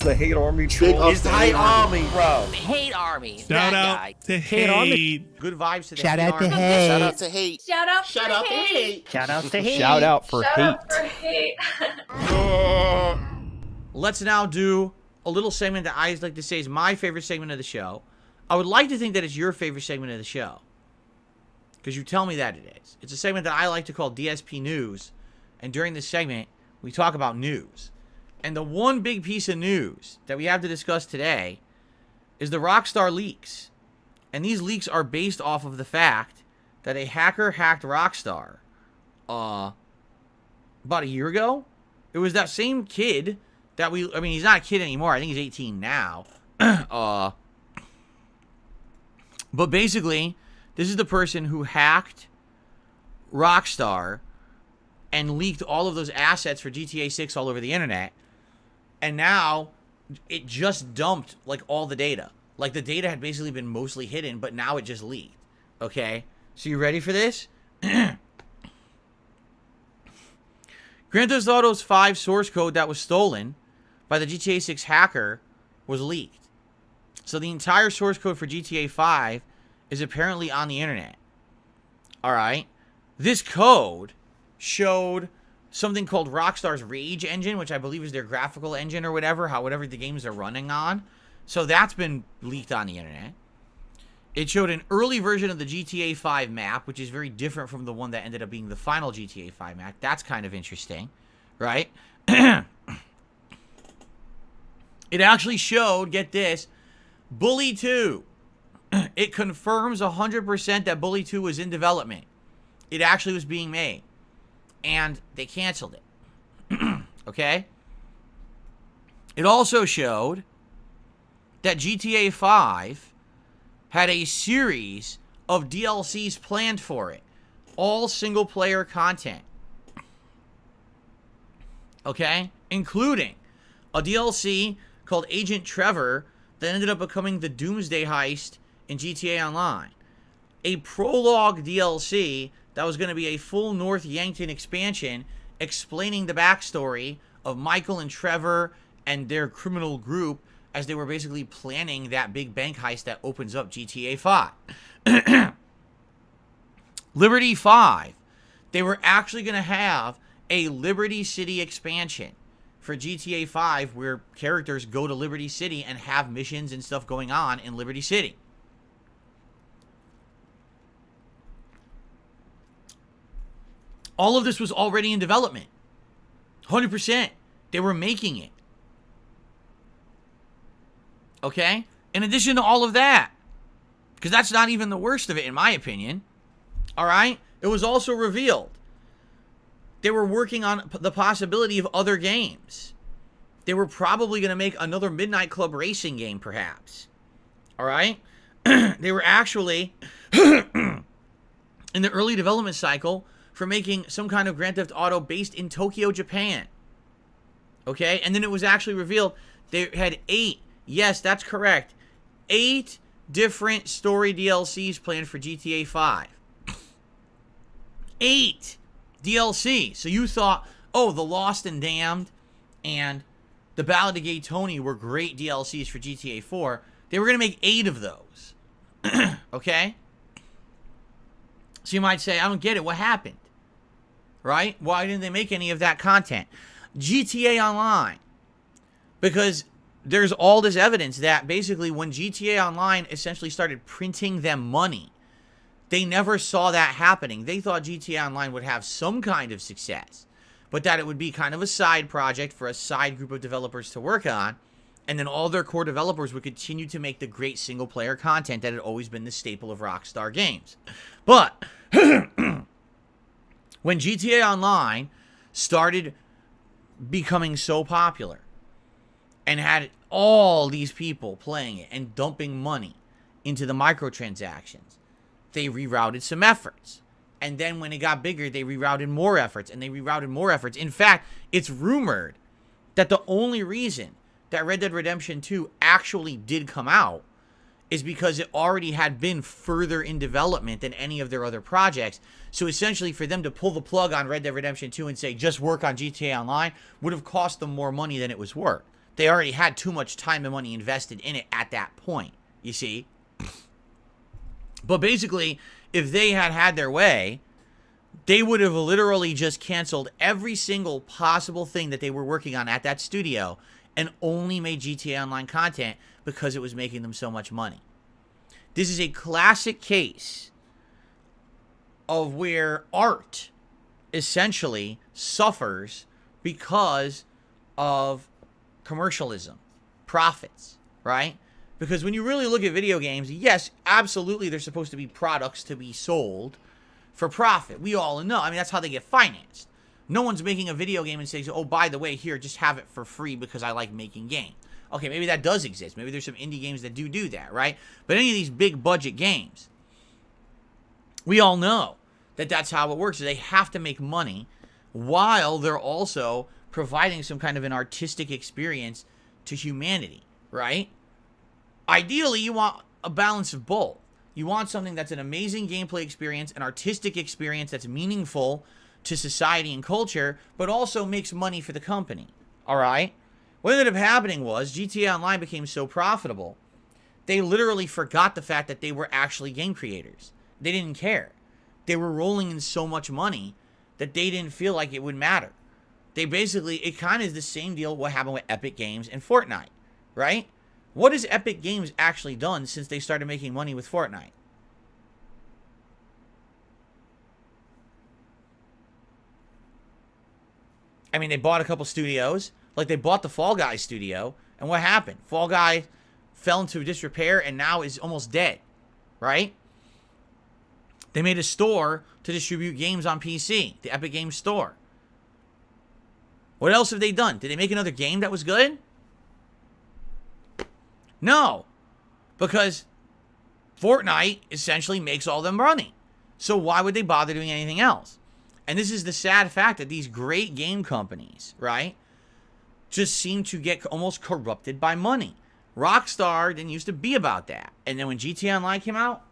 the hate army Big troll. It's the hate army, bro. Hate army. Shout that out guy. to Hate army. hate. Good vibes to the Shout hate out to army. hate. Shout out to hate. Shout out Shout for out to hate. hate. Shout out to hate. Shout out for Shout hate. out for hate. Let's now do a little segment that I like to say is my favorite segment of the show. I would like to think that it's your favorite segment of the show, because you tell me that it is. It's a segment that I like to call DSP News, and during this segment, we talk about news. And the one big piece of news that we have to discuss today is the Rockstar leaks. And these leaks are based off of the fact that a hacker hacked Rockstar about a year ago. It was that same kid that I mean, he's not a kid anymore. I think he's 18 now. But basically, this is the person who hacked Rockstar and leaked all of those assets for GTA 6 all over the internet. And now it just dumped like all the data. Like the data had basically been mostly hidden, but now it just leaked. Okay? So you ready for this? Grand Theft Auto's 5 source code that was stolen by the GTA 6 hacker was leaked. So the entire source code for GTA 5 is apparently on the internet. Alright? This code showed something called Rockstar's Rage engine, which I believe is their graphical engine or whatever the games are running on. So that's been leaked on the internet. It showed an early version of the GTA 5 map, which is very different from the one that ended up being the final GTA 5 map. That's kind of interesting, right? It actually showed, get this, Bully 2. It confirms 100% that Bully 2 was in development. It actually was being made. And they canceled it. Okay? It also showed that GTA 5 had a series of DLCs planned for it. All single-player content. Okay? Including a DLC called Agent Trevor that ended up becoming the Doomsday Heist in GTA Online. A prologue DLC that was going to be a full North Yankton expansion explaining the backstory of Michael and Trevor and their criminal group as they were basically planning that big bank heist that opens up GTA 5. Liberty 5. They were actually going to have a Liberty City expansion for GTA 5 where characters go to Liberty City and have missions and stuff going on in Liberty City. All of this was already in development. 100%. They were making it. Okay? In addition to all of that, because that's not even the worst of it, in my opinion. Alright? It was also revealed they were working on the possibility of other games. They were probably going to make another Midnight Club racing game, perhaps. Alright? They were actually in the early development cycle for making some kind of Grand Theft Auto based in Tokyo, Japan. Okay? And then it was actually revealed they had 8, yes, that's correct, 8 different story DLCs planned for GTA 5. 8 DLC. So you thought, oh, The Lost and Damned and The Ballad of Gay Tony were great DLCs for GTA 4. They were going to make 8 of those. Okay? So you might say, I don't get it. What happened? Right? Why didn't they make any of that content? GTA Online. Because there's all this evidence that basically when GTA Online essentially started printing them money, they never saw that happening. They thought GTA Online would have some kind of success, but that it would be kind of a side project for a side group of developers to work on, and then all their core developers would continue to make the great single-player content that had always been the staple of Rockstar games. But when GTA Online started becoming so popular and had all these people playing it and dumping money into the microtransactions, they rerouted some efforts. And then when it got bigger, they rerouted more efforts, and they rerouted more efforts. In fact, it's rumored that the only reason that Red Dead Redemption 2 actually did come out is because it already had been further in development than any of their other projects. So essentially, for them to pull the plug on Red Dead Redemption 2 and say, just work on GTA Online, would have cost them more money than it was worth. They already had too much time and money invested in it at that point, you see? But basically, if they had had their way, they would have literally just canceled every single possible thing that they were working on at that studio and only made GTA Online content because it was making them so much money. This is a classic case of where art essentially suffers because of commercialism, profits, right? Because when you really look at video games, yes, absolutely, they're supposed to be products to be sold for profit. We all know. I mean, that's how they get financed. No one's making a video game and saying, oh, by the way, here, just have it for free because I like making games. Okay, maybe that does exist. Maybe there's some indie games that do that, right? But any of these big budget games, we all know that that's how it works. They have to make money while they're also providing some kind of an artistic experience to humanity, right? Ideally, you want a balance of both. You want something that's an amazing gameplay experience, an artistic experience that's meaningful to society and culture, but also makes money for the company, all right? What ended up happening was GTA Online became so profitable, they literally forgot the fact that they were actually game creators. They didn't care. They were rolling in so much money that they didn't feel like it would matter. They basically, it kind of is the same deal what happened with Epic Games and Fortnite, right? What has Epic Games actually done since they started making money with Fortnite? I mean, they bought a couple studios. Like, they bought the Fall Guys studio. And what happened? Fall Guy fell into disrepair and now is almost dead, right? They made a store to distribute games on PC, the Epic Games Store. What else have they done? Did they make another game that was good? No, because Fortnite essentially makes all the money. So why would they bother doing anything else? And this is the sad fact that these great game companies, right, just seem to get almost corrupted by money. Rockstar didn't used to be about that. And then when GTA Online came out,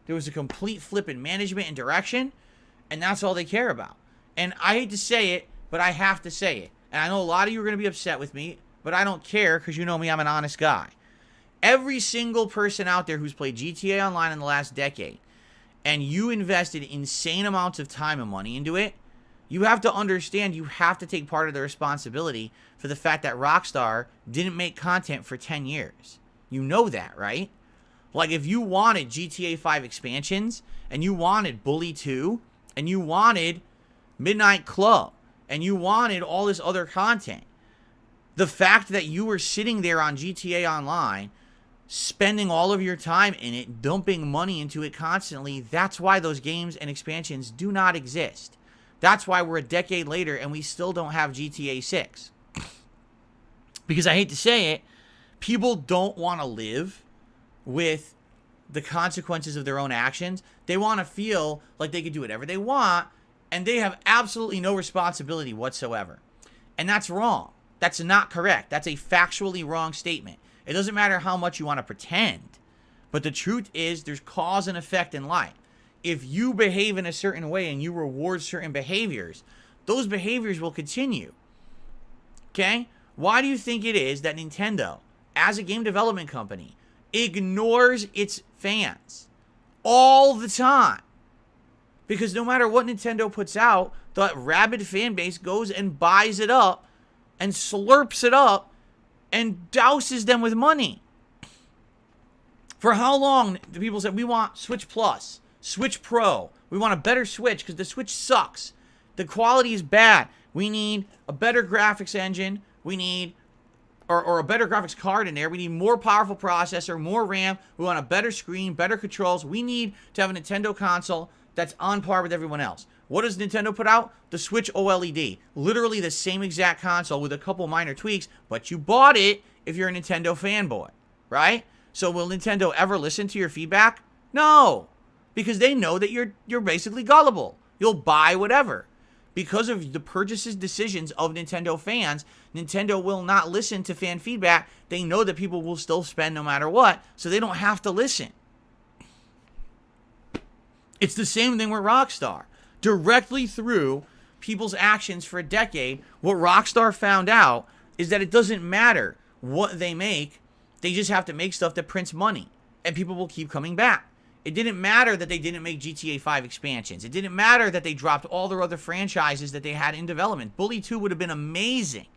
there was a complete flip in management and direction, and that's all they care about. And I hate to say it, but I have to say it. And I know a lot of you are going to be upset with me, but I don't care because you know me, I'm an honest guy. Every single person out there who's played GTA Online in the last decade, and you invested insane amounts of time and money into it, you have to understand you have to take part of the responsibility for the fact that Rockstar didn't make content for 10 years. You know that, right? Like, if you wanted GTA 5 expansions, and you wanted Bully 2, and you wanted Midnight Club, and you wanted all this other content, the fact that you were sitting there on GTA Online, spending all of your time in it, dumping money into it constantly, that's why those games and expansions do not exist. That's why we're a decade later and we still don't have GTA 6. Because I hate to say it, people don't want to live with the consequences of their own actions. They want to feel like they can do whatever they want, and they have absolutely no responsibility whatsoever. And that's wrong. That's not correct. That's a factually wrong statement. It doesn't matter how much you want to pretend, but the truth is there's cause and effect in life. If you behave in a certain way and you reward certain behaviors, those behaviors will continue. Okay? Why do you think it is that Nintendo, as a game development company, ignores its fans all the time? Because no matter what Nintendo puts out, the rabid fan base goes and buys it up and slurps it up and douses them with money. For how long do people say, we want Switch Plus, Switch Pro, we want a better Switch because the Switch sucks. The quality is bad. We need a better graphics engine. We need, or a better graphics card in there. We need more powerful processor, more RAM. We want a better screen, better controls. We need to have a Nintendo console that's on par with everyone else. What does Nintendo put out? The Switch OLED. Literally the same exact console with a couple minor tweaks, but you bought it if you're a Nintendo fanboy, right? So will Nintendo ever listen to your feedback? No, because they know that you're basically gullible. You'll buy whatever. Because of the purchases decisions of Nintendo fans, Nintendo will not listen to fan feedback. They know that people will still spend no matter what, so they don't have to listen. It's the same thing with Rockstar. Directly through people's actions for a decade, what Rockstar found out is that it doesn't matter what they make. They just have to make stuff that prints money, and people will keep coming back. It didn't matter that they didn't make GTA 5 expansions. It didn't matter that they dropped all their other franchises that they had in development. Bully 2 would have been amazing.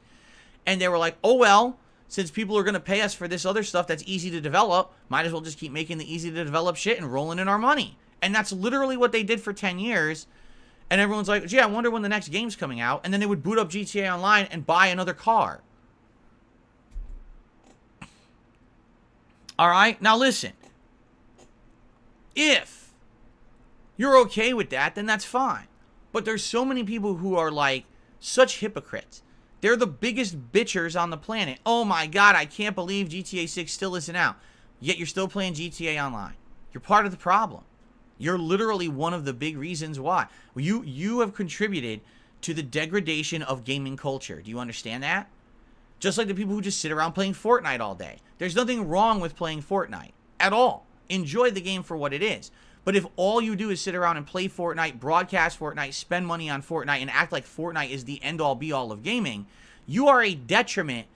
And they were like, oh well, since people are going to pay us for this other stuff that's easy to develop, might as well just keep making the easy to develop shit and rolling in our money. And that's literally what they did for 10 years. And everyone's like, gee, I wonder when the next game's coming out. And then they would boot up GTA Online and buy another car. All right, now listen. If you're okay with that, then that's fine. But there's so many people who are like such hypocrites. They're the biggest bitchers on the planet. Oh my God, I can't believe GTA 6 still isn't out. Yet you're still playing GTA Online. You're part of the problem. You're literally one of the big reasons why. You have contributed to the degradation of gaming culture. Do you understand that? Just like the people who just sit around playing Fortnite all day. There's nothing wrong with playing Fortnite at all. Enjoy the game for what it is. But if all you do is sit around and play Fortnite, broadcast Fortnite, spend money on Fortnite, and act like Fortnite is the end-all be-all of gaming, you are a detriment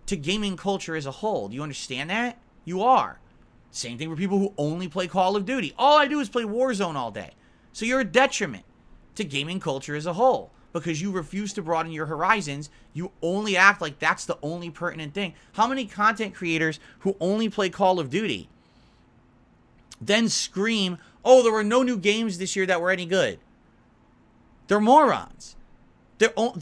to gaming culture as a whole. Do you understand that? You are. Same thing for people who only play Call of Duty. All I do is play Warzone all day. So you're a detriment to gaming culture as a whole because you refuse to broaden your horizons. You only act like that's the only pertinent thing. How many content creators who only play Call of Duty then scream, oh, there were no new games this year that were any good? They're morons.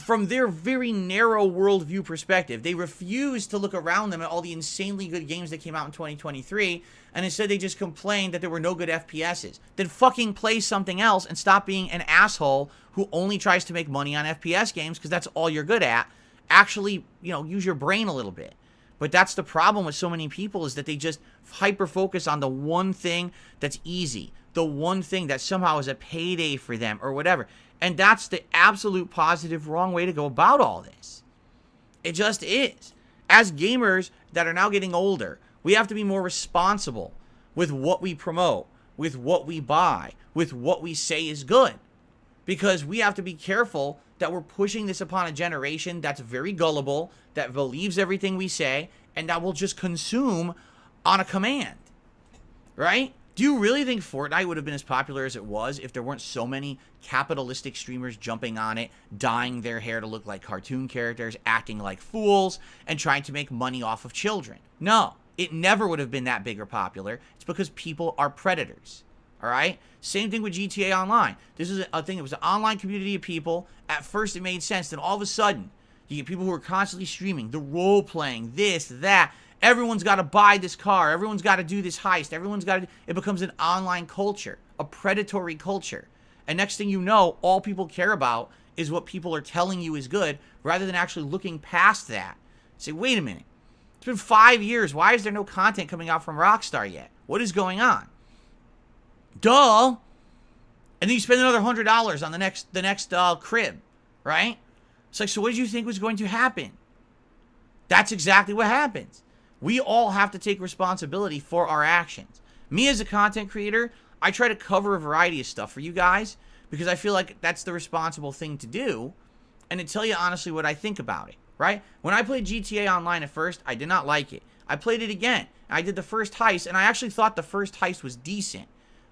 From their very narrow worldview perspective, they refuse to look around them at all the insanely good games that came out in 2023, and instead they just complained that there were no good FPSs. Then fucking play something else and stop being an asshole who only tries to make money on FPS games because that's all you're good at. Actually, use your brain a little bit. But that's the problem with so many people, is that they just hyper-focus on the one thing that's easy, the one thing that somehow is a payday for them or whatever. And that's the absolute positive wrong way to go about all this. It just is. As gamers that are now getting older, we have to be more responsible with what we promote, with what we buy, with what we say is good. Because we have to be careful that we're pushing this upon a generation that's very gullible, that believes everything we say, and that will just consume on a command. Right? Do you really think Fortnite would have been as popular as it was if there weren't so many capitalistic streamers jumping on it, dyeing their hair to look like cartoon characters, acting like fools, and trying to make money off of children? No, it never would have been that big or popular. It's because people are predators. All right? Same thing with GTA Online. This is a thing. It was an online community of people. At first, it made sense. Then all of a sudden, you get people who are constantly streaming, the role-playing, this, that. Everyone's got to buy this car. Everyone's got to do this heist. Everyone's got to... It becomes an online culture, a predatory culture. And next thing you know, all people care about is what people are telling you is good, rather than actually looking past that. Say, wait a minute. It's been 5 years. Why is there no content coming out from Rockstar yet? What is going on? Duh. And then you spend another $100 on the next crib, right? It's like, so what did you think was going to happen? That's exactly what happens. We all have to take responsibility for our actions. Me as a content creator, I try to cover a variety of stuff for you guys because I feel like that's the responsible thing to do, and to tell you honestly what I think about it, right? When I played GTA Online at first, I did not like it. I played it again. I did the first heist, and I actually thought the first heist was decent,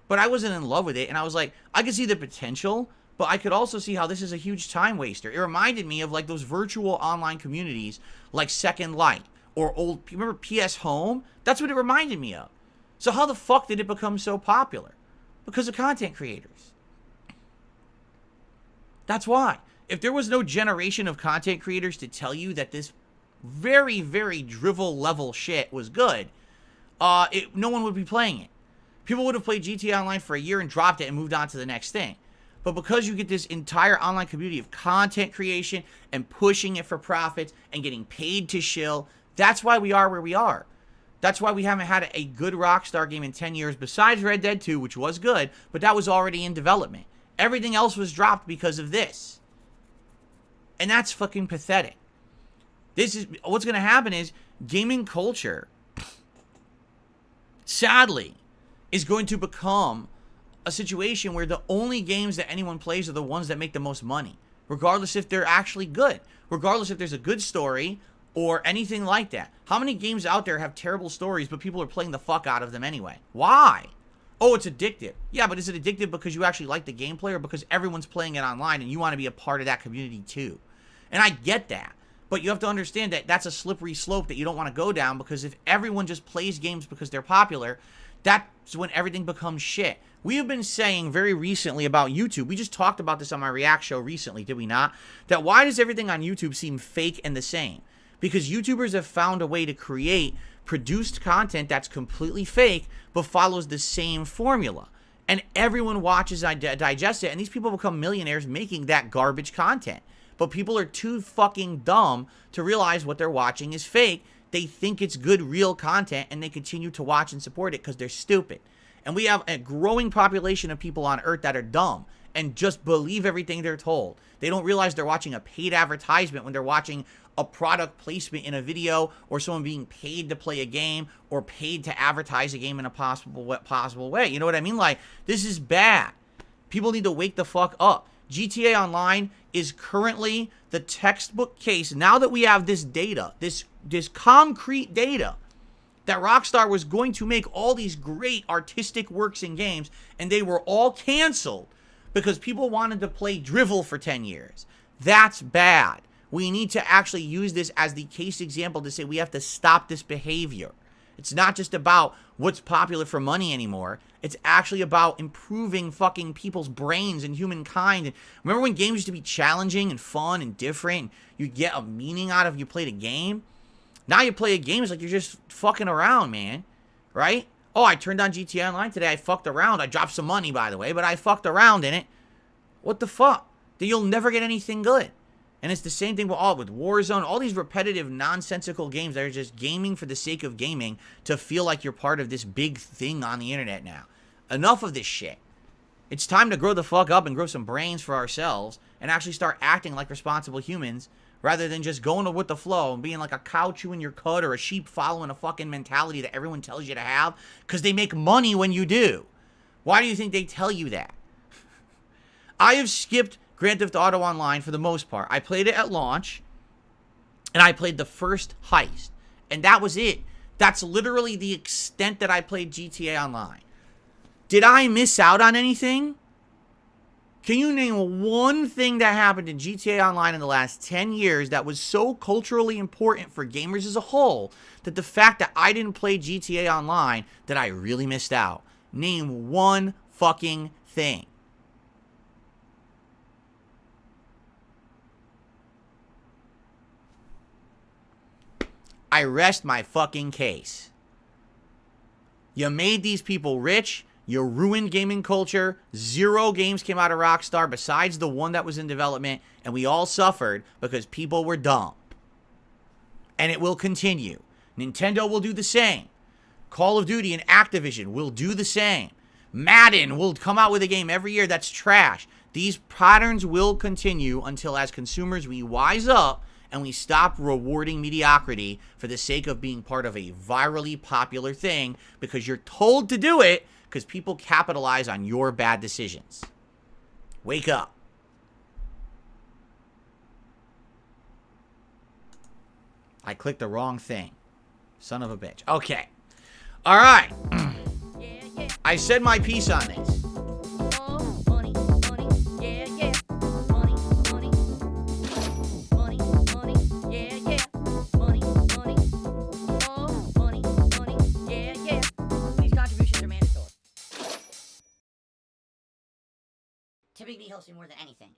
but I wasn't in love with it, and I was like, I could see the potential, but I could also see how this is a huge time waster. It reminded me of like those virtual online communities like Second Life. Or old, remember PS Home? That's what it reminded me of. So how the fuck did it become so popular? Because of content creators. That's why. If there was no generation of content creators to tell you that this very, very drivel level shit was good, no one would be playing it. People would have played GTA Online for a year and dropped it and moved on to the next thing. But because you get this entire online community of content creation and pushing it for profits and getting paid to shill, that's why we are where we are. That's why we haven't had a good Rockstar game in 10 years, besides Red Dead 2, which was good, but that was already in development. Everything else was dropped because of this. And that's fucking pathetic. What's going to happen is gaming culture, sadly, is going to become a situation where the only games that anyone plays are the ones that make the most money, regardless if they're actually good, regardless if there's a good story, or anything like that. How many games out there have terrible stories, but people are playing the fuck out of them anyway? Why? Oh, it's addictive. Yeah, but is it addictive because you actually like the gameplay, or because everyone's playing it online and you want to be a part of that community too? And I get that. But you have to understand that that's a slippery slope that you don't want to go down, because if everyone just plays games because they're popular, that's when everything becomes shit. We have been saying very recently about YouTube, we just talked about this on my React show recently, did we not? That why does everything on YouTube seem fake and the same? Because YouTubers have found a way to create produced content that's completely fake but follows the same formula. And everyone watches, digests it, and these people become millionaires making that garbage content. But people are too fucking dumb to realize what they're watching is fake. They think it's good, real content, and they continue to watch and support it because they're stupid. And we have a growing population of people on Earth that are dumb and just believe everything they're told. They don't realize they're watching a paid advertisement when they're watching a product placement in a video, or someone being paid to play a game, or paid to advertise a game in a possible way. You know what I mean? Like, this is bad. People need to wake the fuck up. GTA Online is currently the textbook case. Now that we have this data, this concrete data, that Rockstar was going to make all these great artistic works in games, and they were all canceled because people wanted to play drivel for 10 years. That's bad. We need to actually use this as the case example to say we have to stop this behavior. It's not just about what's popular for money anymore. It's actually about improving fucking people's brains and humankind. And remember when games used to be challenging and fun and different, and you get a meaning out of you played a game? Now you play a game, it's like you're just fucking around, man. Right? Oh, I turned on GTA Online today. I fucked around. I dropped some money, by the way, but I fucked around in it. What the fuck? Then you'll never get anything good. And it's the same thing with Warzone, all these repetitive, nonsensical games that are just gaming for the sake of gaming to feel like you're part of this big thing on the internet now. Enough of this shit. It's time to grow the fuck up and grow some brains for ourselves and actually start acting like responsible humans rather than just going with the flow and being like a cow chewing your cud or a sheep following a fucking mentality that everyone tells you to have because they make money when you do. Why do you think they tell you that? I have skipped Grand Theft Auto Online for the most part. I played it at launch, and I played the first heist, and that was it. That's literally the extent that I played GTA Online. Did I miss out on anything? Can you name one thing that happened in GTA Online in the last 10 years that was so culturally important for gamers as a whole that the fact that I didn't play GTA Online that I really missed out? Name one fucking thing. I rest my fucking case. You made these people rich. You ruined gaming culture. 0 games came out of Rockstar besides the one that was in development. And we all suffered because people were dumb. And it will continue. Nintendo will do the same. Call of Duty and Activision will do the same. Madden will come out with a game every year that's trash. These patterns will continue until as consumers we wise up and we stop rewarding mediocrity for the sake of being part of a virally popular thing because you're told to do it because people capitalize on your bad decisions. Wake up. I clicked the wrong thing. Son of a bitch. Okay. All right. I said my piece on this. Typically helps me more than anything.